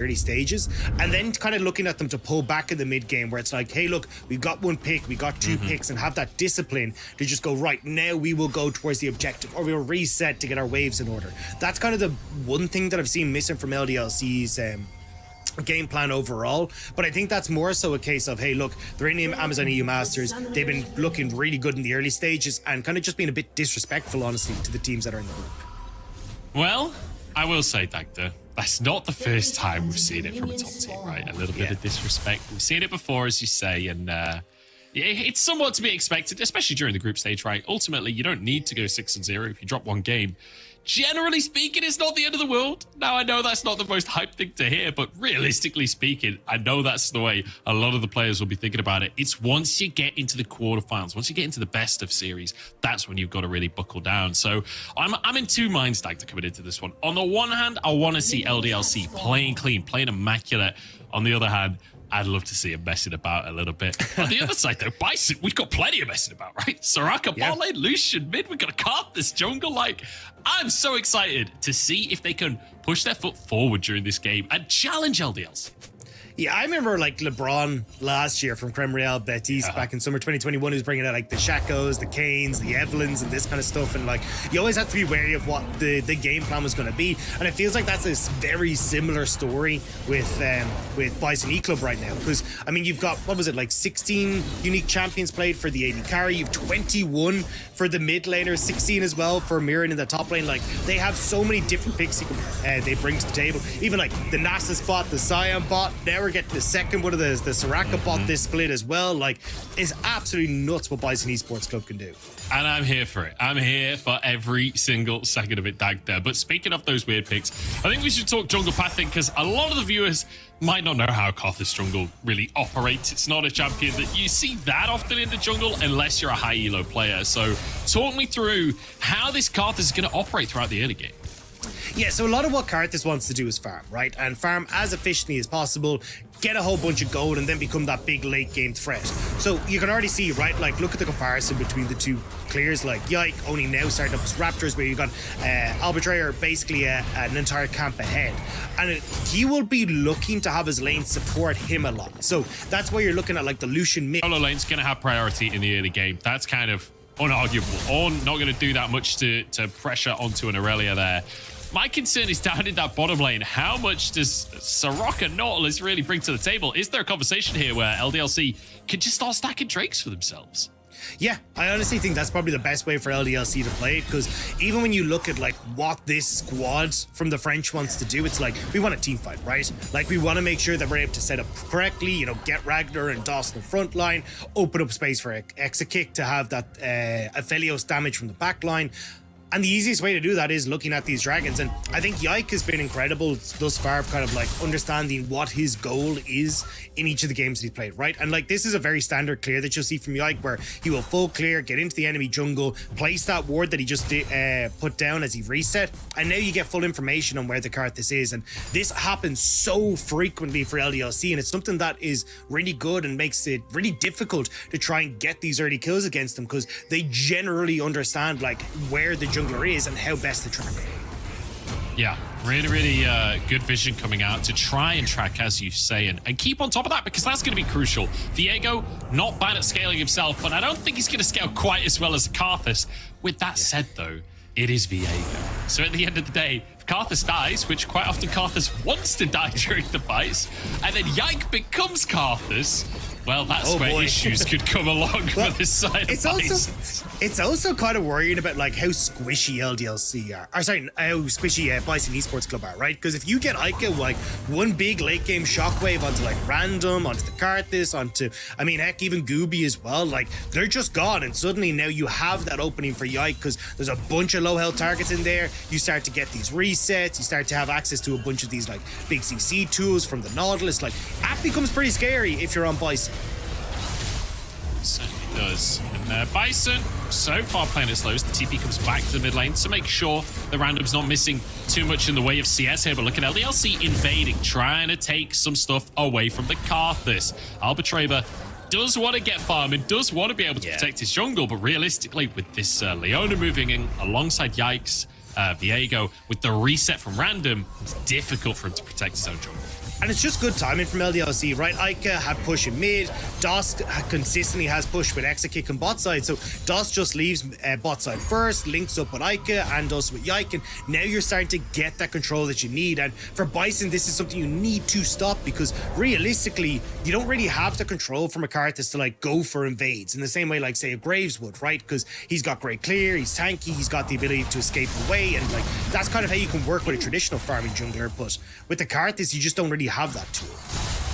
early stages, and then kind of looking at them to pull back in the mid game where it's like, hey, look, we've got one pick, we got two picks, and have that discipline to just go, right, now we will go towards the objective, or we'll reset to get our waves in order. That's kind of the one thing that I've seen missing from LDLC's game plan overall, but I think that's more so a case of, hey, look, they're in the Amazon EU Masters, they've been looking really good in the early stages, and kind of just being a bit disrespectful, honestly, to the teams that are in the group. Well, I will say, Dagda, that's not the first time we've seen it from a top team, right? A little bit of disrespect. We've seen it before, as you say, and it's somewhat to be expected, especially during the group stage, right? Ultimately, you don't need to go 6-0 if you drop one game. Generally speaking, it's not the end of the world. Now, I know that's not the most hype thing to hear, but realistically speaking, I know that's the way a lot of the players will be thinking about it. It's once you get into the quarterfinals, once you get into the best of series, that's when you've got to really buckle down. So I'm in two minds, Dagda, coming into this one. On the one hand, I want to see LDLC playing clean, playing immaculate. On the other hand, I'd love to see him messing about a little bit. On the other side, though, Bison, we've got plenty of messing about, right? Soraka, bot lane, Lucian, mid, we've got to cart this jungle. Like, I'm so excited to see if they can push their foot forward during this game and challenge LDLC. Yeah, I remember like LeBron last year from Creme Real Betis back in summer 2021, who was bringing out like the Shakos, the Kanes, the Evelyns, and this kind of stuff. And like, you always have to be wary of what the game plan was going to be. And it feels like that's a very similar story with Bison ECLUB right now. Because, I mean, you've got, what was it, like 16 unique champions played for the AD carry. You've 21 for the mid laner, 16 as well for Mirren in the top lane. Like, they have so many different picks they bring to the table. Even like the Nasus bot, the Sion bot, now we're getting the second one of the Soraka bot this split as well. Like, it's absolutely nuts what Bison Esports Club can do. And I'm here for it. I'm here for every single second of it, Dagda. But speaking of those weird picks, I think we should talk jungle pathing, because a lot of the viewers might not know how Karthus jungle really operates. It's not a champion that you see that often in the jungle unless you're a high elo player. So talk me through how this Karthus is going to operate throughout the early game. Yeah, so a lot of what Karthus wants to do is farm, right? And farm as efficiently as possible, get a whole bunch of gold, and then become that big late game threat. So you can already see, right? Like, look at the comparison between the two clears. Like, Yike only now starting up his Raptors, where you got Arbitrator basically an entire camp ahead. And he will be looking to have his lane support him a lot. So that's why you're looking at like the Lucian mid. Solo lane's going to have priority in the early game. That's kind of unarguable. Or not going to do that much to pressure onto an Aurelia there. My concern is down in that bottom lane. How much does Soraka Nautilus really bring to the table? Is there a conversation here where LDLC can just start stacking Drakes for themselves? Yeah, I honestly think that's probably the best way for LDLC to play it, because even when you look at like what this squad from the French wants to do, it's like, we want a team fight, right? Like, we want to make sure that we're able to set up correctly, you know, get Ragnar and Dawson in the front line, open up space for Exakick to have that Aphelios damage from the back line. And the easiest way to do that is looking at these dragons. And I think Yike has been incredible thus far, kind of like understanding what his goal is in each of the games that he's played, right? And like, this is a very standard clear that you'll see from Yike, where he will full clear, get into the enemy jungle, place that ward that he just put down as he reset. And now you get full information on where the Karthus is. And this happens so frequently for LDLC. And it's something that is really good and makes it really difficult to try and get these early kills against them, because they generally understand like where the jungler is and how best to track it. Yeah, really good vision coming out to try and track, as you say, and keep on top of that, because that's going to be crucial. Viego, not bad at scaling himself, but I don't think he's going to scale quite as well as Karthus. With that said, though, it is Viego. So at the end of the day, if Karthus dies, which quite often Karthus wants to die during the fights, and then Yike becomes Karthus, well, that's where issues could come along for this side of Bison. It's also kind of worrying about like how squishy LDLC are. Or sorry, how squishy Bison Esports Club are, right? Because if you get Ica like one big late game shockwave onto like random, onto the Karthus, onto, I mean, heck, even Gooby as well, like they're just gone. And suddenly now you have that opening for Yike, because there's a bunch of low health targets in there. You start to get these resets. You start to have access to a bunch of these like big CC tools from the Nautilus. Like, that becomes pretty scary if you're on Bison. Certainly does. And Bison, so far playing it slow as the TP comes back to the mid lane to make sure the random's not missing too much in the way of CS here. But look at LDLC invading, trying to take some stuff away from the Karthus. Arbitrator does want to get farm and does want to be able to protect his jungle, but realistically, with this Leona moving in alongside Yikes, Viego, with the reset from random, it's difficult for him to protect his own jungle. And it's just good timing from LDLC, right? Ica had push in mid, DOS consistently has push with Exakick and bot side, so DOS just leaves bot side first, links up with Ica and us with Yike, and now you're starting to get that control that you need. And for Bison, this is something you need to stop, because realistically, you don't really have the control from a Karthus to like go for invades in the same way like say a Graves would, right? Because he's got great clear, he's tanky, he's got the ability to escape away, and like that's kind of how you can work with a traditional farming jungler. But with the Karthus, you just don't really have that tool.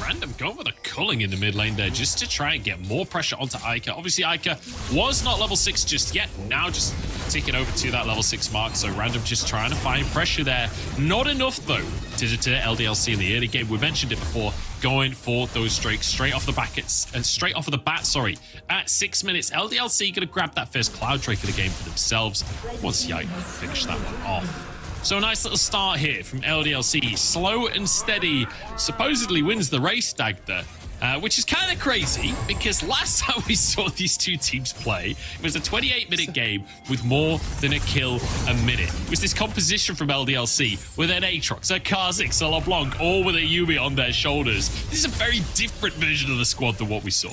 Random going with a culling in the mid lane there just to try and get more pressure onto Ica. Obviously, Ica was not level 6 just yet. Now just ticking over to that level 6 mark. So Random just trying to find pressure there. Not enough, though, to deter LDLC in the early game. We mentioned it before, going for those drakes straight off the back. Straight off of the bat, sorry. At 6 minutes, LDLC going to grab that first Cloud Drake of the game for themselves once Yike finished that one off. So a nice little start here from LDLC. Slow and steady supposedly wins the race, Dagda, which is kind of crazy because last time we saw these two teams play, it was a 28-minute game with more than a kill a minute. It was this composition from LDLC with an Aatrox, a Kha'Zix, a LeBlanc, all with a Yuumi on their shoulders. This is a very different version of the squad than what we saw.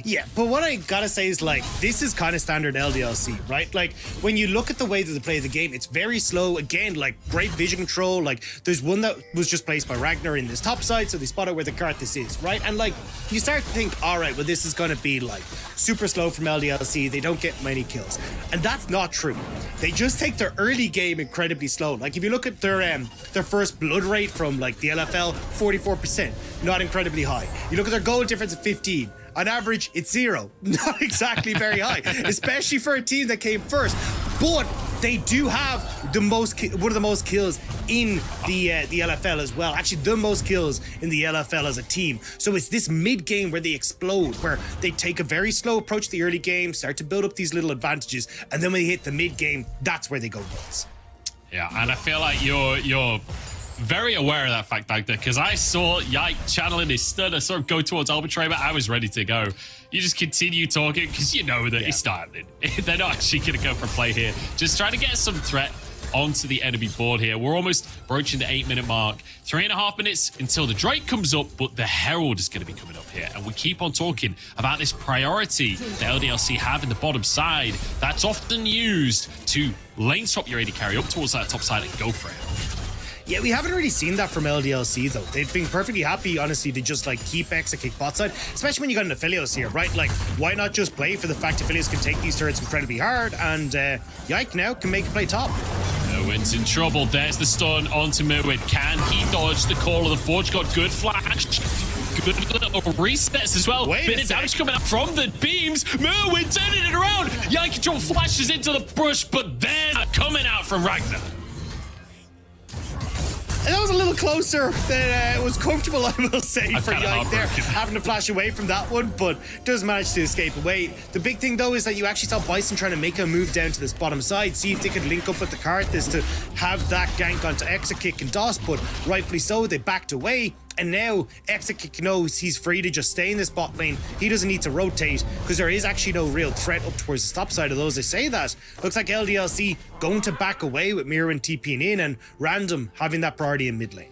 Yeah, but what I gotta say is, like, this is kind of standard LDLC, right? Like, when you look at the way that they play the game, it's very slow. Again, like, great vision control. Like, there's one that was just placed by Ragnar in this top side, so they spot out where the Karthus is, right? And, like, you start to think, all right, well, this is gonna be, like, super slow from LDLC. They don't get many kills. And that's not true. They just take their early game incredibly slow. Like, if you look at their first blood rate from, like, the LFL, 44%. Not incredibly high. You look at their goal difference at 15. On average, it's 0. Not exactly very high, especially for a team that came first. But they do have the one of the most kills in the LFL as well. Actually, the most kills in the LFL as a team. So it's this mid game where they explode, where they take a very slow approach to the early game, start to build up these little advantages, and then when they hit the mid game, that's where they go nuts. Yeah, and I feel like you're very aware of that fact, Dagda, because I saw Yike channeling his stun. I saw him go towards Arbitrator. I was ready to go. You just continue talking because you know that it's not happening. They're not actually going to go for a play here. Just trying to get some threat onto the enemy board here. We're almost broaching the 8-minute mark. 3.5 minutes until the Drake comes up, but the Herald is going to be coming up here. And we keep on talking about this priority the LDLC have in the bottom side. That's often used to lane swap your AD carry up towards that top side and go for it. Yeah, we haven't really seen that from LDLC, though. They've been perfectly happy, honestly, to just, like, keep Exakick bot side, especially when you got an Aphelios here, right? Like, why not just play for the fact Aphelios can take these turrets incredibly hard, and Yike now can make a play top. Merwin's in trouble. There's the stun onto Merwin. Can he dodge the call of the Forge? Got good flash. Good little resets as well. Bit of damage coming up from the beams. Merwin turning it around. Yike control flashes into the brush, but there's coming out from Ragnar. And that was a little closer than it was comfortable, I will say, for Yike there. Having to flash away from that one, but does manage to escape away. The big thing, though, is that you actually saw Bison trying to make a move down to this bottom side, see if they could link up with the Karthus to have that gank onto Exakick and DOS, but rightfully so, they backed away. And now Exakick knows he's free to just stay in this bot lane. He doesn't need to rotate because there is actually no real threat up towards the top side of those. They say that. Looks like LDLC going to back away with Mirren TPing in and Random having that priority in mid lane.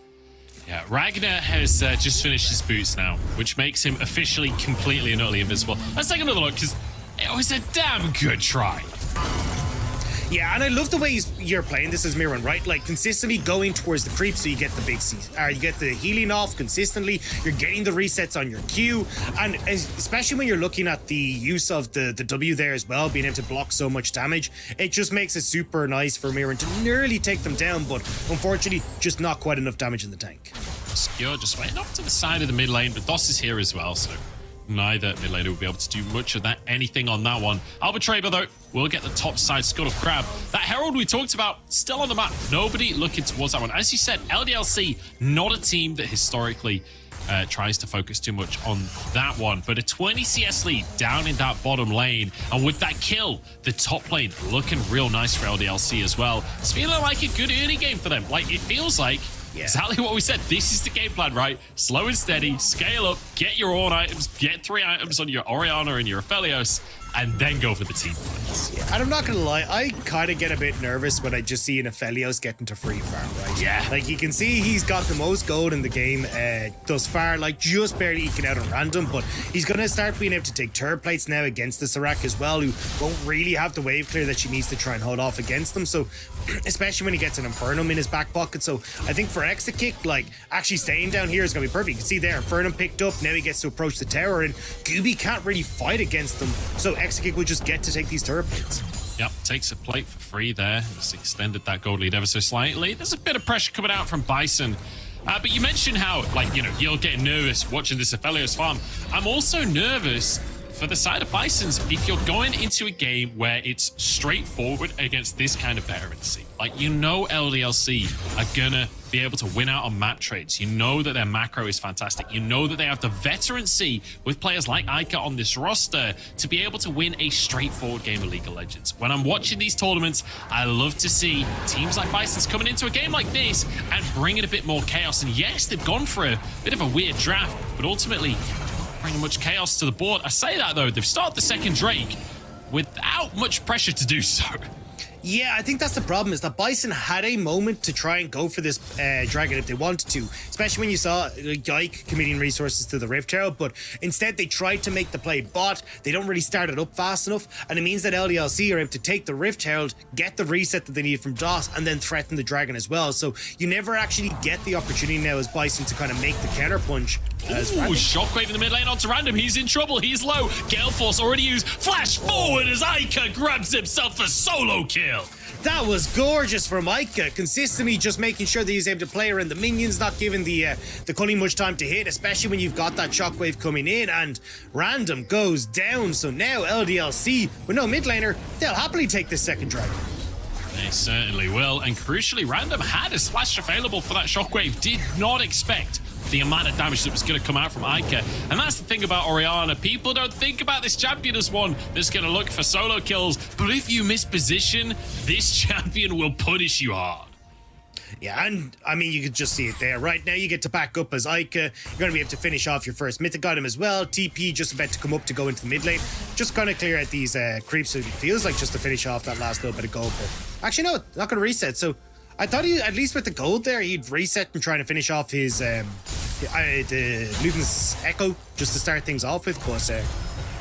Yeah, Ragnar has just finished his boots now, which makes him officially completely and utterly invisible. Let's take another look because it was a damn good try. Yeah, and I love the way you're playing this as Mirren, right? Like, consistently going towards the creep so you get the big C. You get the healing off consistently. You're getting the resets on your Q. And especially when you're looking at the use of the W there as well, being able to block so much damage, it just makes it super nice for Mirren to nearly take them down, but unfortunately, just not quite enough damage in the tank. Skir just waiting off to the side of the mid lane, but DOS is here as well, so neither mid laner will be able to do much of that, anything on that one. Arbitrator, though, will get the top side Scuttle Crab. That Herald we talked about, still on the map. Nobody looking towards that one. As you said, LDLC, not a team that historically tries to focus too much on that one. But a 20 CS lead down in that bottom lane. And with that kill, the top lane looking real nice for LDLC as well. It's feeling like a good early game for them. Like, it feels like exactly what we said. This is the game plan, right? Slow and steady, scale up, get your own items, get 3 items on your Orianna and your Aphelios, and then go for the team fights. Yeah, and I'm not gonna lie, I kind of get a bit nervous when I just see an Aphelios getting to free farm, right? Yeah. Like, you can see he's got the most gold in the game thus far, like just barely eking out on random, but he's gonna start being able to take turret plates now against the Soraka as well, who won't really have the wave clear that she needs to try and hold off against them. So, especially when he gets an Infernum in his back pocket. So, I think for Exakick, like, actually staying down here is gonna be perfect. You can see there, Infernum picked up, now he gets to approach the tower, and Gooby can't really fight against them. So, Exakick will just get to take these turret plates. Yep, takes a plate for free there. Just extended that gold lead ever so slightly. There's a bit of pressure coming out from Bison. But you mentioned how, like, you know, you're getting nervous watching this Aphelios farm. I'm also nervous for the side of Bisons if you're going into a game where it's straightforward against this kind of veterancy. Like, you know LDLC are gonna be able to win out on map trades. You know that their macro is fantastic. You know that they have the veterancy with players like Ica on this roster to be able to win a straightforward game of League of Legends. When I'm watching these tournaments, I love to see teams like Bisons coming into a game like this and bringing a bit more chaos. And yes, they've gone for a bit of a weird draft, but ultimately bringing much chaos to the board. I say that though, they've started the second Drake without much pressure to do so. Yeah, I think that's the problem, is that Bison had a moment to try and go for this dragon if they wanted to, especially when you saw Yike committing resources to the Rift Herald, but instead they tried to make the play bot. They don't really start it up fast enough, and it means that LDLC are able to take the Rift Herald, get the reset that they need from DOS, and then threaten the dragon as well. So you never actually get the opportunity now as Bison to kind of make the counter punch. Ooh, Shockwave in the mid lane onto Random. He's in trouble. He's low. Gale Force already used. Flash forward as Ica grabs himself a solo kill. That was gorgeous from Ica, consistently just making sure that he's able to play around the minions, not giving the Cully much time to hit, especially when you've got that Shockwave coming in, and Random goes down. So now LDLC, with no mid laner, they'll happily take this second dragon. They certainly will, and crucially, Random had a splash available for that Shockwave. Did not expect the amount of damage that was going to come out from Ica. And that's the thing about Orianna. People don't think about this champion as one that's going to look for solo kills, but if you miss position, this champion will punish you hard. Yeah, and I mean, you could just see it there. Right now, you get to back up as Ica. You're going to be able to finish off your first mythic item as well. TP just about to come up to go into the mid lane. Just kind of clear out these creeps, so it feels like just to finish off that last little bit of gold. But actually, no, not going to reset. So I thought he, at least with the gold there, he'd reset and trying to finish off his the Luden's Echo just to start things off with. But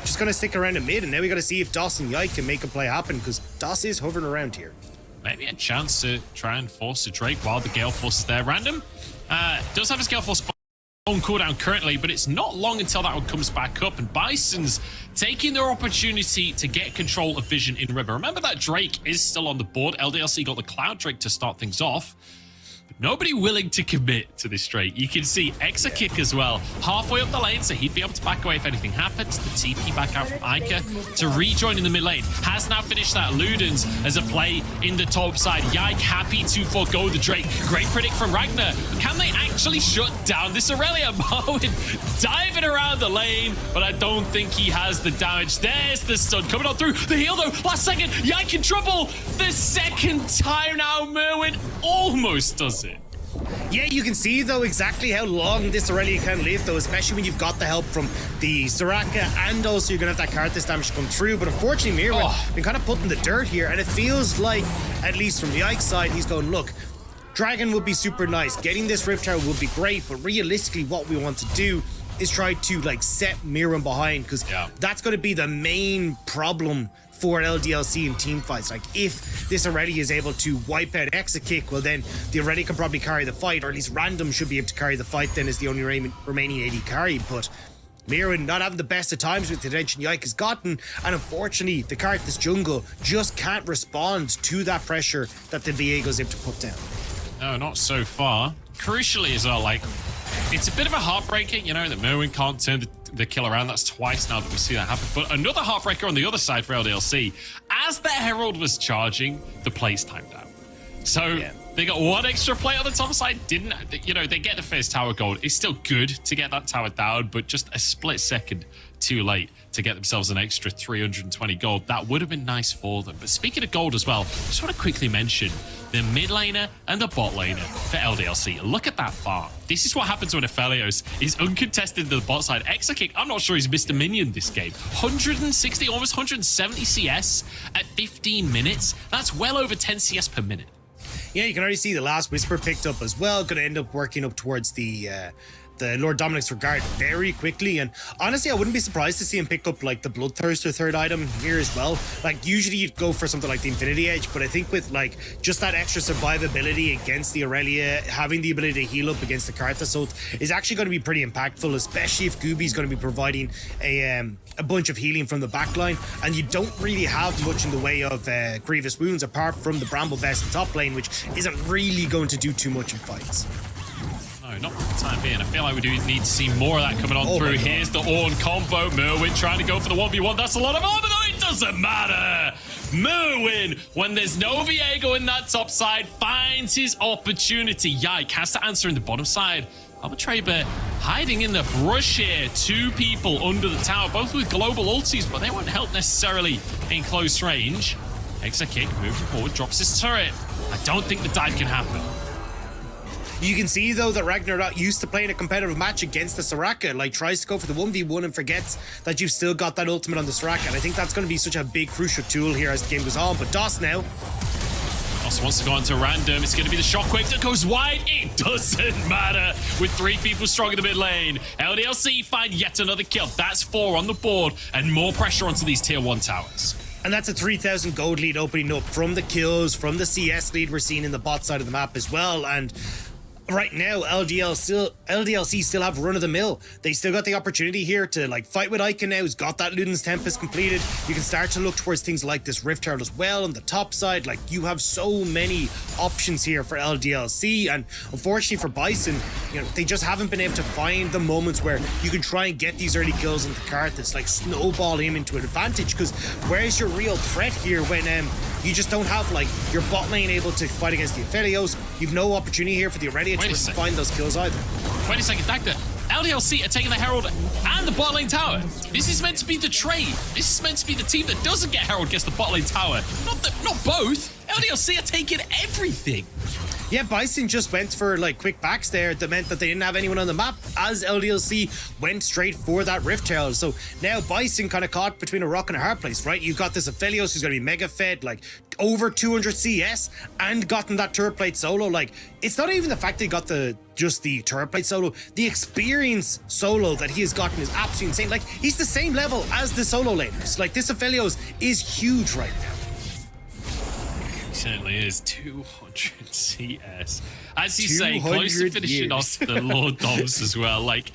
just going to stick around in mid, and now we got to see if DOS and Yike can make a play happen, because DOS is hovering around here. Maybe a chance to try and force a Drake while the Gale Force is there. Random does have his Gale Force on cooldown currently, but it's not long until that one comes back up, and Bison's taking their opportunity to get control of Vision in River. Remember that Drake is still on the board. LDLC got the Cloud Drake to start things off. Nobody willing to commit to this Drake. You can see Exakick as well, halfway up the lane, so he'd be able to back away if anything happens. The TP back out from Ica to rejoin in the mid lane. Has now finished that Ludens as a play in the top side. Yike happy to forego the Drake. Great predict from Ragnar. Can they actually shut down this Aurelia? Marwin diving around the lane, but I don't think he has the damage. There's the stun coming on through. The heal though, last second, Yike in trouble. The second time now, Merwin almost does it. Yeah, you can see though exactly how long this Aurelia can live though, especially when you've got the help from the Soraka, and also you're gonna have that Karthus damage come through. But unfortunately, Mirwin been kind of put in the dirt here, and it feels like, at least from the Ike side, he's going, look, Dragon would be super nice, getting this Rift Tower would be great, but realistically what we want to do is try to like set Mirwin behind, because that's going to be the main problem for LDLC in team fights. Like, if this Aurelia is able to wipe out Exakick, well then the Aurelia can probably carry the fight, or at least Random should be able to carry the fight then as the only remaining AD carry. But Mirwin not having the best of times with the attention Yike has gotten, and unfortunately the Karthus jungle just can't respond to that pressure that the Viego's able to put down. No, not so far. Crucially as well, like, it's a bit of a heartbreaker, you know, that Merwin can't turn the kill around. That's twice now that we see that happen. But another heartbreaker on the other side for LDLC. As the Herald was charging, the plays timed out. So They got one extra play on the top side. Didn't, you know, they get the first tower gold. It's still good to get that tower down, but just a split second too late to get themselves an extra 320 gold. That would have been nice for them. But speaking of gold as well, I just want to quickly mention the mid laner and the bot laner for LDLC. Look at that farm. This is what happens when Aphelios is uncontested to the bot side. Exakick, I'm not sure he's missed a minion this game. 160, almost 170 CS at 15 minutes. That's well over 10 CS per minute. Yeah, you can already see the last Whisper picked up as well. Going to end up working up towards the Lord Dominic's regard very quickly. And honestly, I wouldn't be surprised to see him pick up like the Bloodthirster third item here as well. Like usually you'd go for something like the Infinity Edge, but I think with like just that extra survivability against the Aurelia, having the ability to heal up against the Karthus is actually going to be pretty impactful, especially if Gooby's going to be providing a bunch of healing from the backline, and you don't really have much in the way of grievous wounds apart from the Bramble Vest in top lane, which isn't really going to do too much in fights. No, not for the time being. I feel like we do need to see more of that coming on through. Here's the Ornn combo. Merwin trying to go for the 1v1. That's a lot of armor, though. It doesn't matter. Merwin, when there's no Viego in that top side, finds his opportunity. Yike has to answer in the bottom side. Arbitraber hiding in the brush here. Two people under the tower, both with global ultis, but they won't help necessarily in close range. Exakick moving forward, drops his turret. I don't think the dive can happen. You can see, though, that Ragnar not used to playing a competitive match against the Soraka. Like, tries to go for the 1v1 and forgets that you've still got that ultimate on the Soraka. And I think that's going to be such a big, crucial tool here as the game goes on. But DOS now. DOS wants to go into random. It's going to be the shockwave that goes wide. It doesn't matter. With three people strong in the mid lane. LDLC find yet another kill. That's 4 on the board. And more pressure onto these tier 1 towers. And that's a 3,000 gold lead opening up from the kills, from the CS lead we're seeing in the bot side of the map as well. And right now, LDLC still have run of the mill. They still got the opportunity here to like fight with Icon now. Who's got that Luden's Tempest completed. You can start to look towards things like this Rift Herald as well on the top side. Like you have so many options here for LDLC, and unfortunately for Bison, you know, they just haven't been able to find the moments where you can try and get these early kills into Karthus, like snowball him into an advantage. Because where's your real threat here when you just don't have like your bot lane able to fight against the Aphelios? You've no opportunity here for the Aurelia to find those kills either. Wait a second, Dagda. LDLC are taking the Herald and the bot lane tower. This is meant to be the trade. This is meant to be the team that doesn't get Herald gets the bot lane tower. Not both. LDLC are taking everything. Yeah, Bison just went for like quick backs there that meant that they didn't have anyone on the map as LDLC went straight for that Rift Herald. So now Bison kind of caught between a rock and a hard place, right? You've got this Aphelios who's going to be mega fed, like over 200 CS and gotten that turret plate solo. Like it's not even the fact they got just the turret plate solo. The experience solo that he has gotten is absolutely insane. Like he's the same level as the solo laners. Like this Aphelios is huge right now. Certainly is. 200 CS. As you say, close to finishing off the Lord Doms as well. Like,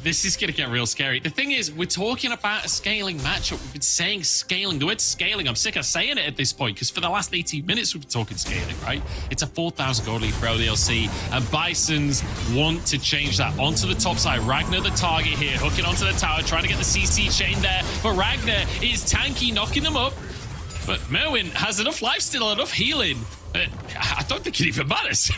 this is going to get real scary. The thing is, we're talking about a scaling matchup. We've been saying scaling. The word scaling, I'm sick of saying it at this point because for the last 18 minutes, we've been talking scaling, right? It's a 4,000 gold lead for LDLC, and Bisons want to change that onto the top side. Ragnar, the target here, hooking onto the tower, trying to get the CC chain there. But Ragnar is tanky, knocking them up. But Merwin has enough life still, enough healing. I don't think it even matters.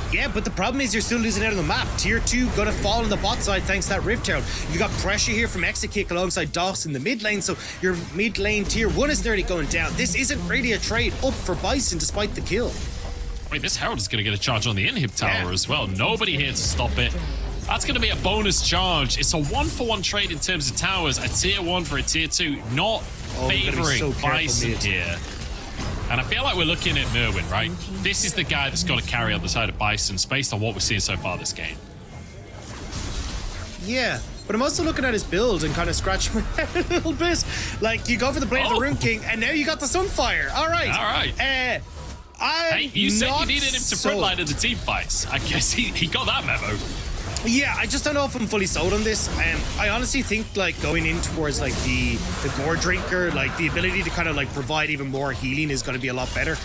Yeah, but the problem is you're still losing out on the map. Tier 2 gonna fall on the bot side thanks to that Rift Herald. You got pressure here from Exakick alongside DOS in the mid lane, so your mid lane tier 1 is nearly going down. This isn't really a trade up for Bison despite the kill. Wait, this Herald is gonna get a charge on the inhib tower as well. Nobody here to stop it. That's going to be a bonus charge. It's a 1-for-1 trade in terms of towers. A tier 1 for a tier 2. Not favoring Bison here. And I feel like we're looking at Merwin, right? This is the guy that's got to carry on the side of Bison based on what we're seeing so far this game. Yeah, but I'm also looking at his build and kind of scratching my head a little bit. Like, you go for the Blade of the Rune King, and now you got the Sunfire. All right. All right. Hey, you said you needed him to frontline in the team fights. I guess he got that memo. Yeah, I just don't know if I'm fully sold on this. I honestly think like going in towards like the Gore Drinker, like the ability to kind of like provide even more healing is going to be a lot better.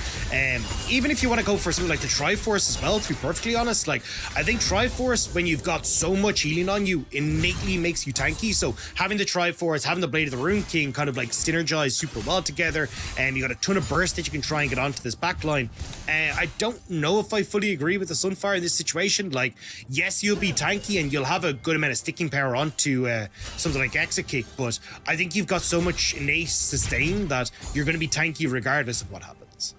Even if you want to go for something like the Triforce as well, to be perfectly honest, like I think Triforce, when you've got so much healing on you, innately makes you tanky. So having the Triforce, having the Blade of the Rune King kind of like synergize super well together, and you got a ton of burst that you can try and get onto this backline. I don't know if I fully agree with the Sunfire in this situation. Like, yes, you'll be tanky and you'll have a good amount of sticking power onto something like Exekick, but I think you've got so much innate sustain that you're going to be tanky regardless of what happens.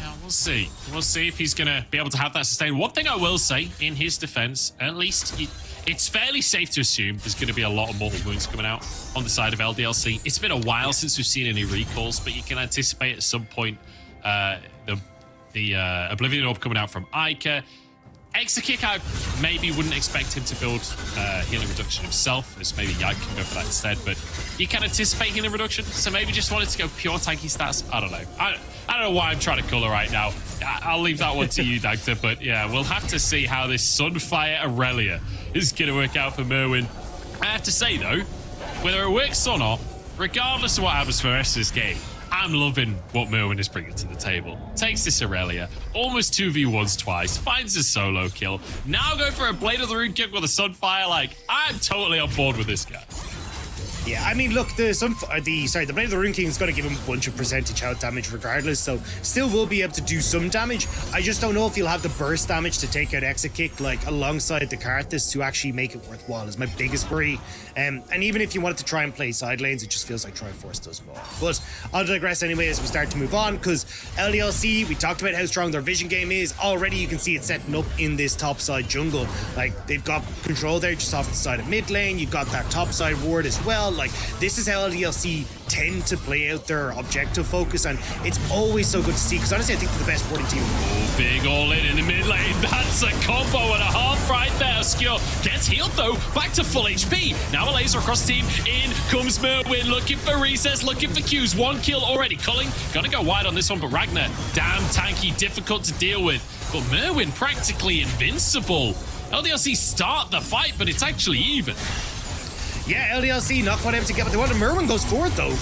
Yeah, we'll see. We'll see if he's going to be able to have that sustain. One thing I will say in his defense, at least it's fairly safe to assume there's going to be a lot of mortal wounds coming out on the side of LDLC. It's been a while since we've seen any recalls, but you can anticipate at some point the Oblivion Orb coming out from Ica. Exekick, I maybe wouldn't expect him to build healing reduction himself, as maybe Yike can go for that instead, but you can anticipate healing reduction, so maybe just wanted to go pure tanky stats. I don't know. I don't know why I'm trying to colour right now. I'll leave that one to you, Dagda, but yeah, we'll have to see how this Sunfire Aurelia is going to work out for Merwin. I have to say, though, whether it works or not, regardless of what happens for the rest of this game, I'm loving what Merwin is bringing to the table. Takes this Aurelia, almost 2v1s twice, finds a solo kill, now go for a Blade of the Rune King with a Sunfire. Like, I'm totally on board with this guy. Yeah, I mean, look, the Blade of the Rune King's got to give him a bunch of percentage health damage regardless, so still will be able to do some damage. I just don't know if he'll have the burst damage to take out Exekick, like, alongside the Karthus to actually make it worthwhile is my biggest worry. And even if you wanted to try and play side lanes, it just feels like Triforce does more. But I'll digress anyway as we start to move on, because LDLC, we talked about how strong their vision game is. Already you can see it setting up in this top side jungle. Like, they've got control there just off the side of mid lane. You've got that top side ward as well. Like, this is how LDLC tend to play out their objective focus, and it's always so good to see, because honestly I think they're the best warding team. Oh, big all in the mid lane. That's a combo and a half right there. Skjor gets healed though, back to full HP. Now a laser across the team. In comes Merwin, looking for recess, looking for Qs. One kill already. Culling gonna go wide on this one, but Ragnar, damn tanky, difficult to deal with. But Merwin practically invincible. LDLC start the fight, but it's actually even. Yeah, LDLC not quite able to get what they wanted. Merwin goes forward though.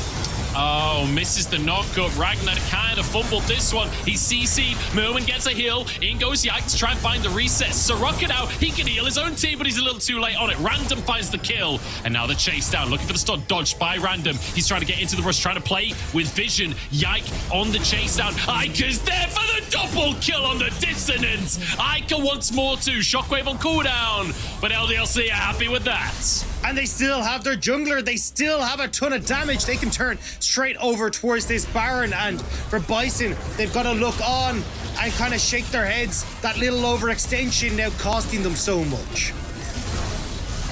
Oh, misses the knockup. Ragnar kind of fumbled this one. He's CC'd. Merwin gets a heal. In goes Yike to try and find the reset. Soroka now, he can heal his own team, but he's a little too late on it. Random finds the kill. And now the chase down, looking for the stun. Dodged by Random. He's trying to get into the rush, trying to play with vision. Yike on the chase down. Ica's there for the double kill on the dissonance. Ica wants more too. Shockwave on cooldown. But LDLC are happy with that. And they still have their jungler. They still have a ton of damage. They can turn straight over towards this Baron. And for Bison, they've got to look on and kind of shake their heads. That little overextension now costing them so much.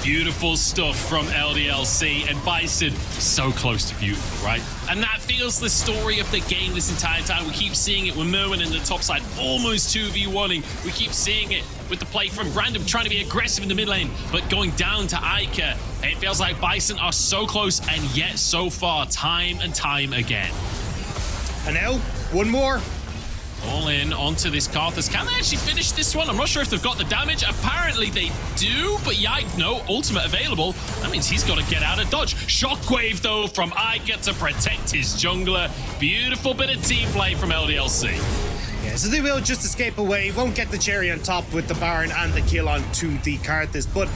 Beautiful stuff from LDLC, and Bison so close to beautiful, right? And that feels the story of the game this entire time. We keep seeing it with Merwin in the top side, almost 2v1ing. We keep seeing it with the play from Random trying to be aggressive in the mid lane, but going down to Ica. It feels like Bison are so close, and yet so far, time and time again. And now, one more. All in onto this Karthus. Can they actually finish this one? I'm not sure if they've got the damage. Apparently they do, but Yike, no ultimate available. That means he's got to get out of dodge. Shockwave, though, from Ica to protect his jungler. Beautiful bit of team play from LDLC. Yeah, so they will just escape away. Won't get the cherry on top with the Baron and the kill onto the Karthus, but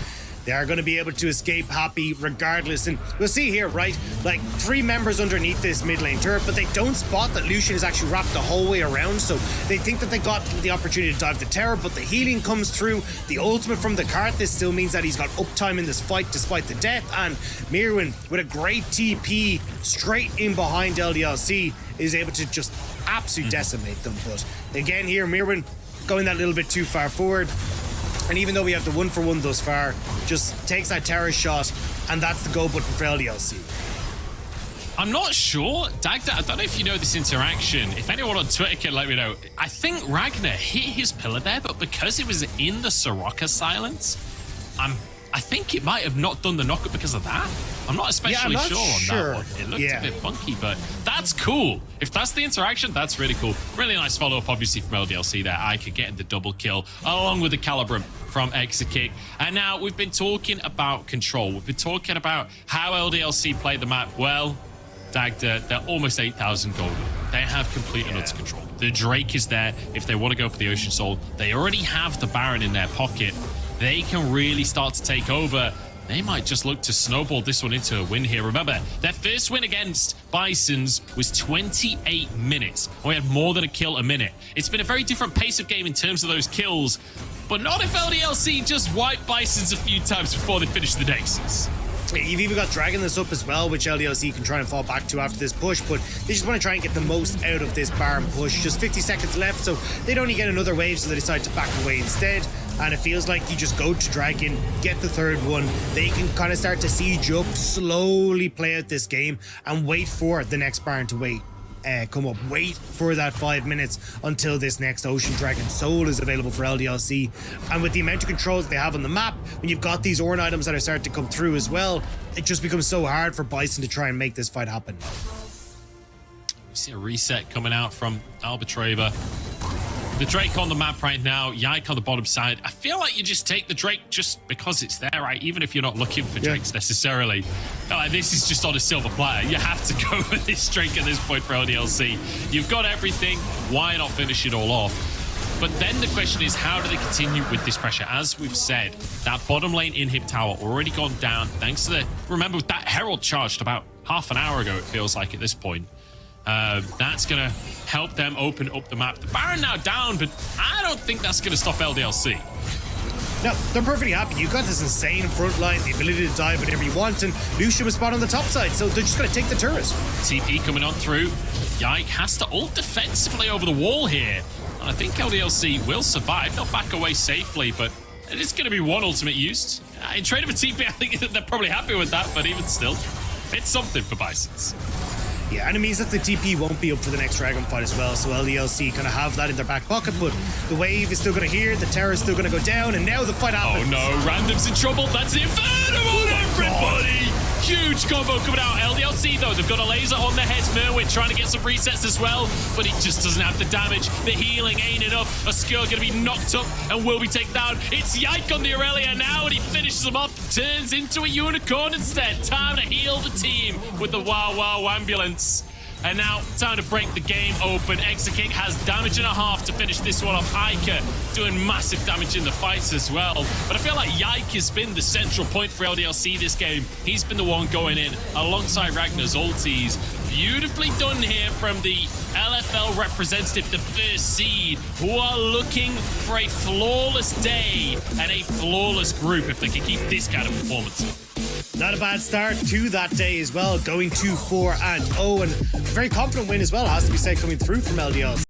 they are going to be able to escape happy regardless. And we'll see here, right? Like, 3 members underneath this mid lane turret, but they don't spot that Lucian is actually wrapped the whole way around. So they think that they got the opportunity to dive the tower, but the healing comes through. The ultimate from the Karthus still means that he's got uptime in this fight despite the death. And Merwin, with a great TP straight in behind LDLC, is able to just absolutely decimate them. But again here, Merwin going that little bit too far forward. And even though we have the 1-for-1 thus far, just takes that terror shot, and that's the go button for LDLC. I'm not sure, Dagda, I don't know if you know this interaction. If anyone on Twitter can let me know. I think Ragnar hit his pillar there, but because it was in the Soroka silence, I think it might have not done the knockup because of that. I'm not especially sure on that one. It looked a bit funky, but that's cool. If that's the interaction, that's really cool. Really nice follow-up, obviously, from LDLC there. Ica getting the double kill, along with the Calibrum from Exekick. And now we've been talking about control. We've been talking about how LDLC play the map. Well, Dagda, they're almost 8,000 gold. they have complete and utter control. The Drake is there if they want to go for the Ocean Soul. They already have the Baron in their pocket. They can really start to take over. They might just look to snowball this one into a win here. Remember, their first win against Bisons was 28 minutes. We had more than a kill a minute. It's been a very different pace of game in terms of those kills, but not if LDLC just wiped Bisons a few times before they finish the Daces. You've even got Dragon this up as well, which LDLC can try and fall back to after this push, but they just want to try and get the most out of this Baron push. Just 50 seconds left, so they'd only get another wave, so they decide to back away instead. And it feels like you just go to Dragon, get the third one. They can kind of start to siege up, slowly play out this game, and wait for the next Baron to come up. Wait for that 5 minutes until this next Ocean Dragon Soul is available for LDLC. And with the amount of controls they have on the map, when you've got these Ornn items that are starting to come through as well, it just becomes so hard for Bison to try and make this fight happen. We see a reset coming out from Albatraver. The Drake on the map right now, Yike on the bottom side. I feel like you just take the Drake just because it's there, right? Even if you're not looking for Drakes necessarily. I feel like this is just on a silver platter. You have to go with this Drake at this point for LDLC. You've got everything. Why not finish it all off? But then the question is, how do they continue with this pressure? As we've said, that bottom lane inhib tower already gone down thanks to the... Remember, that Herald charged about half an hour ago, it feels like, at this point. That's going to help them open up the map. The Baron now down, but I don't think that's going to stop LDLC. No, they're perfectly happy. You've got this insane front line, the ability to dive whenever you want, and Lucian was spot on the top side, so they're just going to take the turret. TP coming on through. Yike has to ult defensively over the wall here. And I think LDLC will survive. They'll back away safely, but it is going to be one ultimate used. In trade of a TP, I think they're probably happy with that, but even still, it's something for Bisons. Yeah, and it means that the TP won't be up for the next Dragon fight as well, so LDLC kind of have that in their back pocket, but the wave is still going to hear, the tower is still going to go down, and now the fight happens. Oh no, Random's in trouble. That's the Inferno on everybody! Huge combo coming out. LDLC, though, they've got a laser on their heads. Merwin trying to get some resets as well, but he just doesn't have the damage. The healing ain't enough. A Skirl going to be knocked up and will be taken down. It's Yike on the Aurelia now, and he finishes him off. Turns into a unicorn instead. Time to heal the team with the Wow Wow ambulance. And now, time to break the game open. Exaking has damage and a half to finish this one off. Ica doing massive damage in the fights as well. But I feel like Yike has been the central point for LDLC this game. He's been the one going in alongside Ragnar's ultis. Beautifully done here from the LFL representative, the first seed, who are looking for a flawless day and a flawless group if they can keep this kind of performance. Not a bad start to that day as well, going 2-4-0, and a very confident win as well, has to be said, coming through from LDLC.